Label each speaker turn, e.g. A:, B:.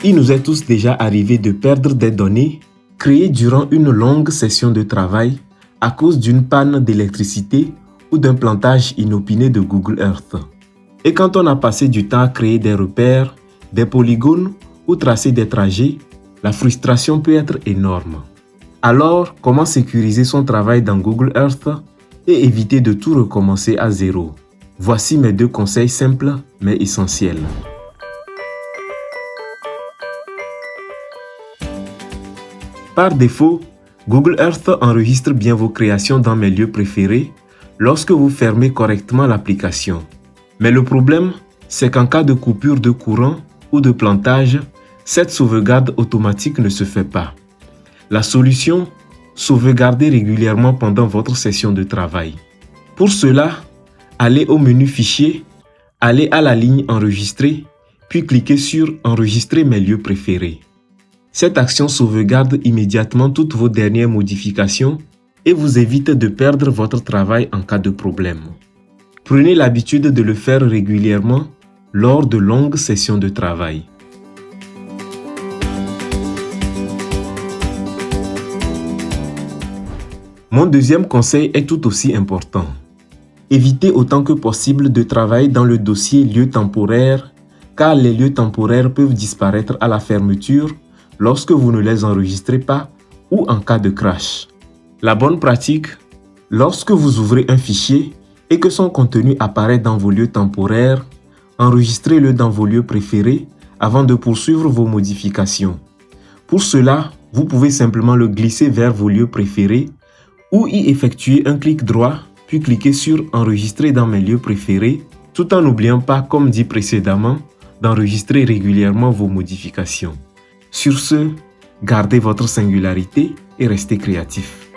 A: Il nous est tous déjà arrivé de perdre des données créées durant une longue session de travail à cause d'une panne d'électricité ou d'un plantage inopiné de Google Earth. Et quand on a passé du temps à créer des repères, des polygones ou tracer des trajets, la frustration peut être énorme. Alors, comment sécuriser son travail dans Google Earth et éviter de tout recommencer à zéro? Voici mes 2 conseils simples mais essentiels. Par défaut, Google Earth enregistre bien vos créations dans mes lieux préférés lorsque vous fermez correctement l'application. Mais le problème, c'est qu'en cas de coupure de courant ou de plantage, cette sauvegarde automatique ne se fait pas. La solution, sauvegardez régulièrement pendant votre session de travail. Pour cela, allez au menu Fichier, allez à la ligne Enregistrer, puis cliquez sur Enregistrer mes lieux préférés. Cette action sauvegarde immédiatement toutes vos dernières modifications et vous évite de perdre votre travail en cas de problème. Prenez l'habitude de le faire régulièrement lors de longues sessions de travail. Mon 2e conseil est tout aussi important. Évitez autant que possible de travailler dans le dossier lieu temporaire, car les lieux temporaires peuvent disparaître à la fermeture lorsque vous ne les enregistrez pas ou en cas de crash. La bonne pratique, lorsque vous ouvrez un fichier et que son contenu apparaît dans vos lieux temporaires, enregistrez-le dans vos lieux préférés avant de poursuivre vos modifications. Pour cela, vous pouvez simplement le glisser vers vos lieux préférés ou y effectuer un clic droit puis cliquer sur « Enregistrer dans mes lieux préférés » tout en n'oubliant pas, comme dit précédemment, d'enregistrer régulièrement vos modifications. Sur ce, gardez votre singularité et restez créatif.